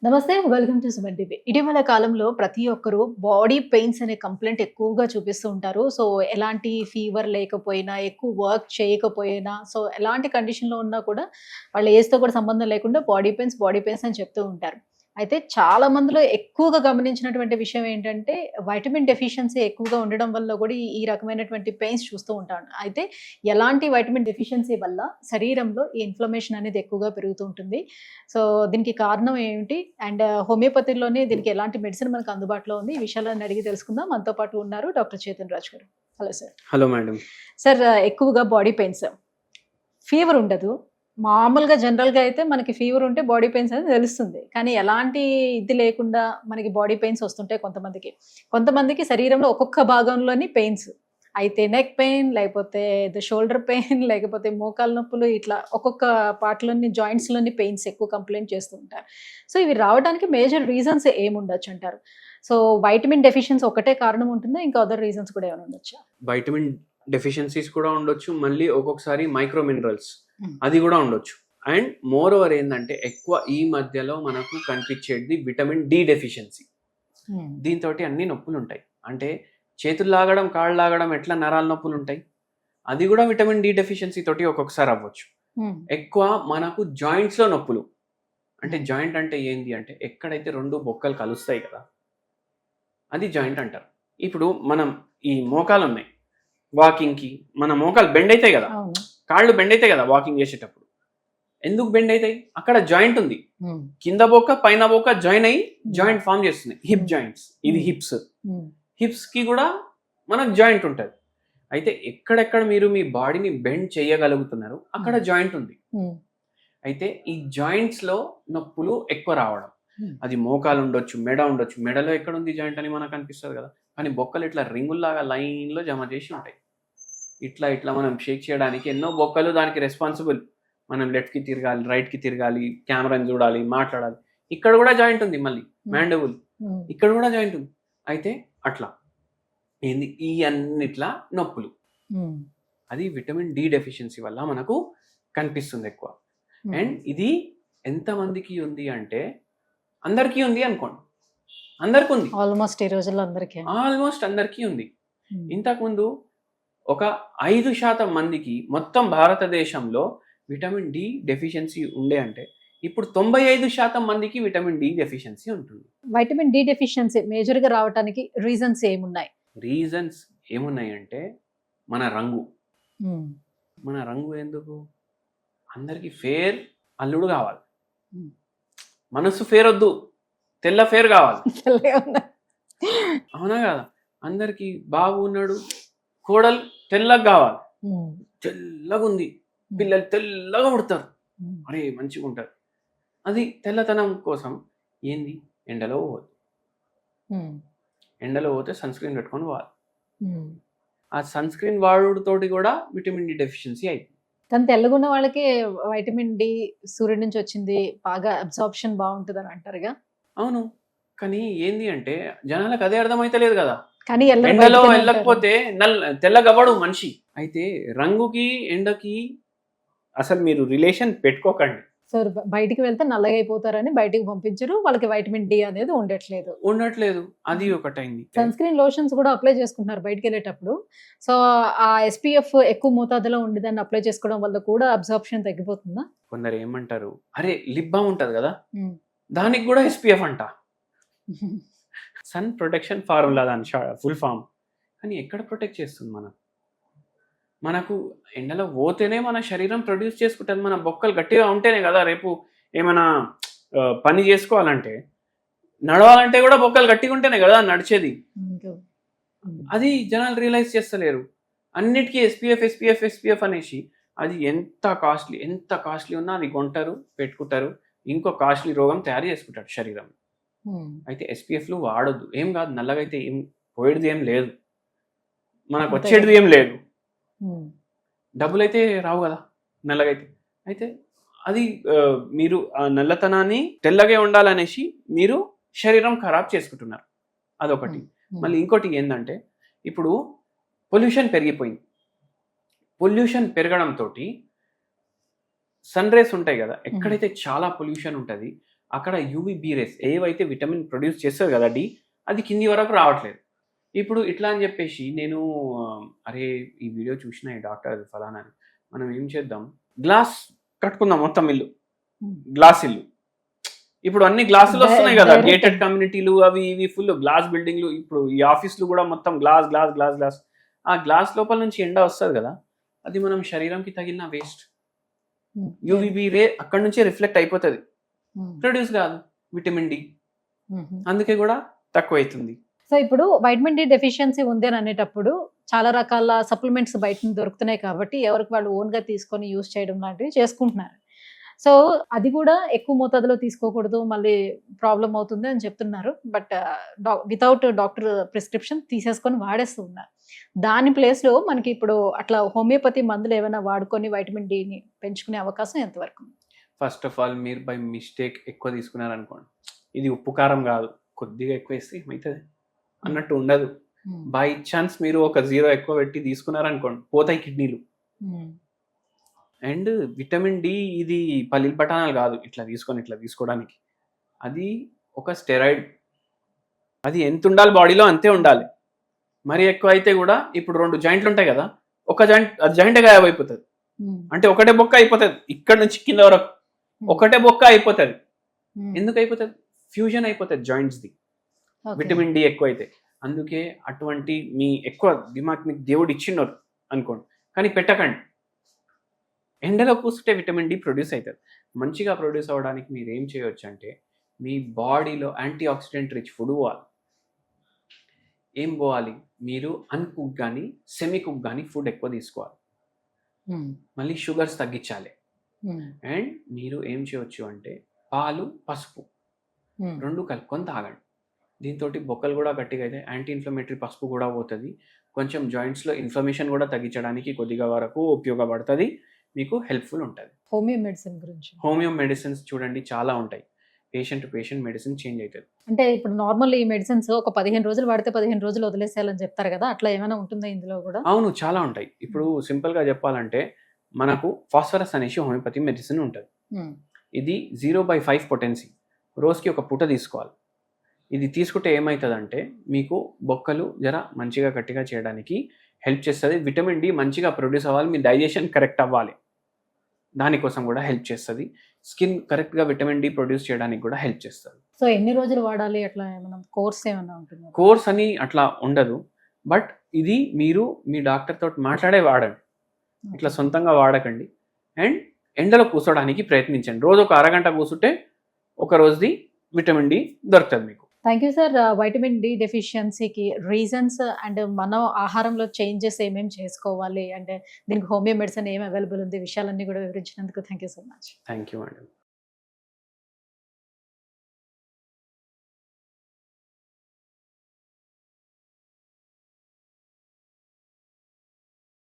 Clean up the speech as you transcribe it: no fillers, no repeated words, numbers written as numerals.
నమస్తే. Welcome to Suman TV. ఇటీవల కాలంలో ప్రతి ఒక్కరు బాడీ పెయిన్స్ అనే కంప్లెయింట్ ఎక్కువగా చూపిస్తూ ఉంటారు. సో, ఎలాంటి ఫీవర్ లేకపోయినా, ఎక్కువ వర్క్ చేయకపోయినా, సో, ఎలాంటి కండిషన్‌లో ఉన్నా కూడా వాళ్ళ ఏజ్‌తో కూడా సంబంధం లేకుండా బాడీ పెయిన్స్ అని చెప్తూ ఉంటారు. అయితే చాలా మందిలో ఎక్కువగా గమనించినటువంటి విషయం ఏంటంటే, వైటమిన్ డెఫిషియన్సీ ఎక్కువగా ఉండడం వల్ల కూడా ఈ రకమైనటువంటి పెయిన్స్ చూస్తూ ఉంటాం. అయితే ఎలాంటి వైటమిన్ డెఫిషియన్సీ వల్ల శరీరంలో ఈ ఇన్‌ఫ్లమేషన్ అనేది ఎక్కువగా పెరుగుతూ ఉంటుంది. సో, దీనికి కారణం ఏమిటి? అండ్ హోమియోపతిలోనే దీనికి ఎలాంటి మెడిసిన్ మనకు అందుబాటులో ఉంది? ఈ విషయాలన్నీ అడిగి తెలుసుకుందాం. మనతో పాటు ఉన్నారు డాక్టర్ చేతన్ రాజ్ గారు. Hello sir. Hello madam. Sir, ఎక్కువగా బాడీ పెయిన్స్, ఫీవర్ ఉండదు. మామూలుగా జనరల్‌గా అయితే మనకి ఫీవర్ ఉంటే బాడీ పెయిన్స్ అనేది తెలుస్తుంది. కానీ ఎలాంటి ఇది లేకుండా మనకి బాడీ పెయిన్స్ వస్తుంటాయి కొంతమందికి. కొంతమందికి శరీరంలో ఒక్కొక్క భాగంలోని పెయిన్స్. అయితే నెక్ పెయిన్, లేకపోతే షోల్డర్ పెయిన్, లేకపోతే మోకాలు నొప్పులు, ఇట్లా ఒక్కొక్క పార్ట్‌లోని జాయింట్స్‌లోని పెయిన్స్ ఎక్కువ కంప్లెయింట్ చేస్తూ ఉంటారు. సో, ఇవి రావడానికి మేజర్ రీజన్స్ ఏముండొచ్చంటారు? సో, వైటమిన్ డెఫిషియన్సీ ఒకటే కారణం ఉంటుందా? ఇంకా అదర్ రీజన్స్ కూడా ఏమైనా ఉండొచ్చా? వైటమిన్ డెఫిషియన్సీస్ కూడా ఉండొచ్చు. మళ్ళీ ఒక్కొక్కసారి మైక్రో మినరల్స్ అది కూడా ఉండొచ్చు. అండ్ మోర్ ఓవర్ ఏంటంటే ఎక్కువ ఈ మధ్యలో మనకు కనిపించేది విటమిన్ డి డెఫిషియన్సీ. దీంతో అన్ని నొప్పులు ఉంటాయి. అంటే చేతులు లాగడం, కాళ్ళు లాగడం, ఎట్లా నరాల నొప్పులు ఉంటాయి, అది కూడా విటమిన్ డి డెఫిషియన్సీ తోటి ఒక్కొక్కసారి అవ్వచ్చు. ఎక్కువ మనకు జాయింట్స్ లో నొప్పులు. అంటే జాయింట్ అంటే ఏంటి అంటే ఎక్కడైతే రెండు బొక్కలు కలుస్తాయి కదా, అది జాయింట్ అంటారు. ఇప్పుడు మనం ఈ మోకాలు ఉన్నాయి, వాకింగ్ కి మన మోకాలు బెండ్ అవుతాయి కదా, కాళ్ళు బెండ్ అవుతాయి కదా వాకింగ్ చేసేటప్పుడు. ఎందుకు బెండ్ అవుతాయి? అక్కడ జాయింట్ ఉంది. కింద బొక్క పైన బొక్క జాయిన్ అయ్యి జాయింట్ ఫామ్ చేస్తుంది. హిప్ జాయింట్స్, ఇది హిప్స్. హిప్స్ కి కూడా మనకు జాయింట్ ఉంటుంది. అయితే ఎక్కడెక్కడ మీరు మీ బాడీని బెండ్ చేయగలుగుతున్నారు అక్కడ జాయింట్ ఉంది. అయితే ఈ జాయింట్స్ లో నొప్పులు ఎక్కువ రావడం, అది మోకాలు ఉండొచ్చు, మెడ ఉండొచ్చు. మెడలో ఎక్కడ ఉంది జాయింట్ అని మనకు అనిపిస్తుంది కదా, కానీ బొక్కలు ఇట్లా రింగుల్లాగా లైన్ లో జమ చేసి ఉంటాయి. ఇట్లా ఇట్లా మనం షేక్ చేయడానికి ఎన్నో బొక్కలు దానికి రెస్పాన్సిబుల్. మనం లెఫ్ట్ కి తిరగాలి, రైట్ కి తిరగాలి, కెమెరాని చూడాలి, మాట్లాడాలి. ఇక్కడ కూడా జాయింట్ ఉంది. మళ్ళీ మ్యాండబుల్, ఇక్కడ కూడా జాయింట్ ఉంది. అయితే అట్లా ఏంది ఈ అన్నిట్లా నొప్పులు, అది విటమిన్ డి డెఫిషియన్సీ వల్ల మనకు కనిపిస్తుంది ఎక్కువ. అండ్ ఇది ఎంతమందికి ఉంది అంటే అందరికీ ఉంది అనుకోండి. అందరికీ ఉంది, ఆల్మోస్ట్ ఈ రోజుల్లో ఆల్మోస్ట్ అందరికీ ఉంది. ఇంతకుముందు ఒక 5% మందికి మొత్తం భారతదేశంలో విటమిన్ డి డెఫిషియన్సీ ఉండే అంటే ఇప్పుడు 95% మందికి విటమిన్ డి డెఫిషియన్సీ ఉంటుంది. వైటమిన్ డి డెఫిషియన్సీ మేజర్ గా రావడానికి రీజన్స్ ఏమున్నాయి? రీజన్స్ ఏమున్నాయంటే మన రంగు. మన రంగు ఎందుకు? అందరికి ఫేర్ అల్లుడు కావాలి. మనసు ఫేర్ వద్దు, తెల్ల ఫేర్ కావాలి. అవునా కదా? అందరికి బాబు ఉన్నాడు, కోడలు తెల్లగా కావాలి. తెల్లగా ఉంది, పిల్లలు తెల్లగా పుడతారు, అరే మంచిగా ఉంటారు. అది తెల్లతనం కోసం ఏంది, ఎండలో పోవద్దు. ఎండలో పోతే సన్ స్క్రీన్ పెట్టుకొని పోవాలి. ఆ సన్ స్క్రీన్ వాడుతోటి కూడా విటమిన్ డి డెఫిషియన్సీ అయిపోయింది. కానీ తెల్లగున్న వాళ్ళకి వైటమిన్ డి సూర్యుడి నుంచి వచ్చింది, బాగా అబ్సార్ప్షన్ బాగుంటుంది అని అంటారుగా. అవును, కానీ ఏంది అంటే జనాలకు అదే అర్థమైతలేదు కదా. కానీ ఎండలో వెళ్ళకపోతే తెల్లగవ్వడు మనిషి. అయితే రంగుకి ఎండకి అసలు మీరు రిలేషన్ పెట్టుకోకండి. సో, బయటికి వెళ్తే నల్లగా అయిపోతారని బయటికి పంపించరు, వాళ్ళకి వైటమిన్ డి అనేది ఉండట్లేదు. అది ఒకటైంది. సన్ స్క్రీన్ లోషన్స్ కూడా అప్లై చేసుకుంటున్నారు బయటికి వెళ్ళేటప్పుడు. సో, ఆ ఎస్పీఎఫ్ ఎక్కువ మోతాదులో ఉండేదాన్ని అప్లై చేసుకోవడం వల్ల కూడా అబ్సార్ప్షన్ తగ్గిపోతుందా? కొందరు ఏమంటారు, అరే లిప్ బామ్ ఉంటది కదా, దానికి కూడా ఎస్పీఎఫ్ అంట. సన్ ప్రొటెక్షన్ ఫార్ములా దాని ఫుల్ ఫామ్. కానీ ఎక్కడ ప్రొటెక్ట్ చేస్తుంది? మనకు ఎండలో పోతేనే మన శరీరం ప్రొడ్యూస్ చేసుకుంటుంది. మన బొక్కలు గట్టిగా ఉంటేనే కదా రేపు ఏమైనా పని చేసుకోవాలంటే, నడవాలంటే కూడా బొక్కలు గట్టిగా ఉంటేనే కదా నడిచేది. అది జనాలు రియలైజ్ చేస్తలేరు. అన్నిటికీ ఎస్పీఎఫ్ అనేసి అది ఎంత కాస్ట్లీ ఉన్నా అది కొంటారు, పెట్టుకుంటారు, ఇంకో కాస్ట్లీ రోగం తయారు చేసుకుంటారు శరీరం. అయితే ఎస్పీఎఫ్లు వాడొద్దు. ఏం కాదు, నల్లగా అయితే ఏం పోయేది ఏం లేదు, మనకు వచ్చేది ఏం లేదు, డబ్బులు అయితే రావు కదా నల్లగైతే. అయితే అది మీరు ఆ నల్లతనాన్ని తెల్లగా ఉండాలనేసి మీరు శరీరం ఖరాబ్ చేసుకుంటున్నారు, అదొకటి. మళ్ళీ ఇంకోటి ఏంటంటే ఇప్పుడు పొల్యూషన్ పెరిగిపోయింది. పొల్యూషన్ పెరగడంతో సన్ రేస్ ఉంటాయి కదా, ఎక్కడైతే చాలా పొల్యూషన్ ఉంటుంది అక్కడ యూవీబీ రేస్ ఏవైతే విటమిన్ ప్రొడ్యూస్ చేస్తారు కదా డి, అది కింది వరకు రావట్లేదు. ఇప్పుడు ఇట్లా అని చెప్పేసి నేను అరే ఈ వీడియో చూసిన ఈ డాక్టర్ ఫలానా అని, మనం ఏం చేద్దాం, గ్లాస్ కట్టుకుందాం మొత్తం ఇల్లు, గ్లాస్ ఇల్లు. ఇప్పుడు అన్ని గ్లాసులు వస్తున్నాయి కదా, గేటెడ్ కమ్యూనిటీలు అవి ఇవి ఫుల్ గ్లాస్ బిల్డింగ్లు. ఇప్పుడు ఈ ఆఫీసులు కూడా మొత్తం గ్లాస్ గ్లాస్ గ్లాస్ గ్లాస్. ఆ గ్లాస్ లోపల నుంచి ఎండ వస్తుంది కదా, అది మనం శరీరంకి తగిలిన వేస్ట్. యూవీబీ రే అక్కడ నుంచే రిఫ్లెక్ట్ అయిపోతుంది, ప్రొడ్యూస్ కాదు విటమిన్ డి, అందుకే కూడా తక్కువ అవుతుంది. సో ఇప్పుడు వైటమిన్ డి డెఫిషియన్సీ ఉంది అని అనేటప్పుడు చాలా రకాల సప్లిమెంట్స్ బయట దొరుకుతున్నాయి కాబట్టి ఎవరికి వాళ్ళు ఓన్గా తీసుకొని యూజ్ చేయడం లాంటివి చేసుకుంటున్నారు. సో అది కూడా ఎక్కువ మోతాదులో తీసుకోకూడదు, మళ్ళీ ప్రాబ్లం అవుతుంది అని చెప్తున్నారు. బట్ వితౌట్ డాక్టర్ ప్రిస్క్రిప్షన్ తీసేసుకొని వాడేస్తూ ఉన్నారు. దాని ప్లేస్లో మనకి ఇప్పుడు అట్లా హోమియోపతి మందులు ఏమైనా వాడుకొని వైటమిన్ డిని పెంచుకునే అవకాశం ఎంతవరకు? ఫస్ట్ ఆఫ్ ఆల్ మీరు బై మిస్టేక్ ఎక్కువ తీసుకున్నారనుకోండి, ఇది ఉప్పు కారం కాదు, కొద్దిగా ఎక్కువ వేస్తే ఏమవుతుంది అన్నట్టు ఉండదు. బై ఛాన్స్ మీరు ఒక 0 ఎక్కువ పెట్టి తీసుకున్నారనుకోండి, పోతాయి కిడ్నీలు. అండ్ విటమిన్ డి ఇది పల్లీల పటానాలు కాదు ఇట్లా తీసుకోవడానికి, అది ఒక స్టెరాయిడ్. అది ఎంత ఉండాలి బాడీలో అంతే ఉండాలి. మరి ఎక్కువ అయితే కూడా ఇప్పుడు 2 జాయింట్లు ఉంటాయి కదా, ఒక జాయింట్ గాయబ్ అయిపోతుంది. అంటే ఒకటే బొక్క అయిపోతుంది, ఇక్కడ నుంచి కింద వరకు ఒకటే బొక్క అయిపోతుంది. ఎందుకు అయిపోతుంది? ఫ్యూజన్ అయిపోతుంది జాయింట్స్ది, విటమిన్ డి ఎక్కువ అయితే. అందుకే అటువంటి మీ ఎక్కువ దిమాగ్ మీకు దేవుడు ఇచ్చిన్నారు అనుకోండి, కానీ పెట్టకండి. ఎండలో కూర్చుంటే విటమిన్ డి ప్రొడ్యూస్ అవుతుంది. మంచిగా ప్రొడ్యూస్ అవ్వడానికి మీరు ఏం చేయవచ్చు అంటే, మీ బాడీలో యాంటీ ఆక్సిడెంట్ రిచ్ ఫుడ్ పోవాలి. ఏం పోవాలి? మీరు అన్కుక్ కానీ సెమీ కుక్ కానీ ఫుడ్ ఎక్కువ తీసుకోవాలి. మళ్ళీ షుగర్స్ తగ్గించాలి. అండ్ మీరు ఏం చేయవచ్చు అంటే, పాలు పసుపు 2 కలుపుకొని తాగండి. దీంతో బొక్కలు కూడా గట్టిగా అయితే, యాంటీ ఇన్ఫ్లమేటరీ పసుపు కూడా పోతుంది. కొంచెం జాయింట్స్లో ఇన్ఫ్లమేషన్ కూడా తగ్గించడానికి కొద్దిగా వరకు ఉపయోగపడుతుంది, మీకు హెల్ప్ఫుల్ ఉంటుంది. హోమియో మెడిసిన్ గురించి, హోమియో మెడిసిన్స్ చూడండి చాలా ఉంటాయి. Patient to patient medicine change అవుతుంది. అంటే ఇప్పుడు నార్మల్ ఈ మెడిసిన్స్ ఒక 15 రోజులు వాడితే 15 రోజులు వదిలేసేయాలని చెప్తారు కదా, అట్లా ఏమైనా ఉంటుందా ఇందులో కూడా? అవును, చాలా ఉంటాయి. ఇప్పుడు సింపుల్గా చెప్పాలంటే, మనకు ఫాస్ఫరస్ అనేసి హోమియోపతి మెడిసిన్ ఉంటుంది. ఇది 0/5 పొటెన్సీ, రోజుకి ఒక పూట తీసుకోవాలి. ఇది తీసుకుంటే ఏమవుతుందంటే, మీకు బొక్కలు జర మంచిగా గట్టిగా చేయడానికి హెల్ప్ చేస్తుంది. విటమిన్ డి మంచిగా ప్రొడ్యూస్ అవ్వాలి, మీ డైజెషన్ కరెక్ట్ అవ్వాలి, దానికోసం కూడా హెల్ప్ చేస్తుంది. స్కిన్ కరెక్ట్గా విటమిన్ డి ప్రొడ్యూస్ చేయడానికి కూడా హెల్ప్ చేస్తుంది. సో ఎన్ని రోజులు వాడాలి, అట్లా ఏమైనా కోర్స్ ఏమైనా ఉంటుంది? కోర్స్ అని అట్లా ఉండదు, బట్ ఇది మీరు మీ డాక్టర్ తోటి మాట్లాడే వాడండి, ఇట్లా సొంతంగా వాడకండి. అండ్ ఎండలో కూర్చోడానికి ప్రయత్నించండి. రోజు ఒక అరగంట కూర్చుంటే ఒక రోజుది విటమిన్ డి దొరుకుతుంది మీకు. Thank you sir. Vitamin D డెఫిషియన్సీకి రీజన్స్ అండ్ మన ఆహారంలో చేంజెస్ ఏమేమి చేసుకోవాలి, అంటే దీనికి హోమియో మెడిసిన్ ఏం అవైలబుల్ ఉంది, విషయాలన్నీ కూడా వివరించినందుకు thank you so much. Thank you madam.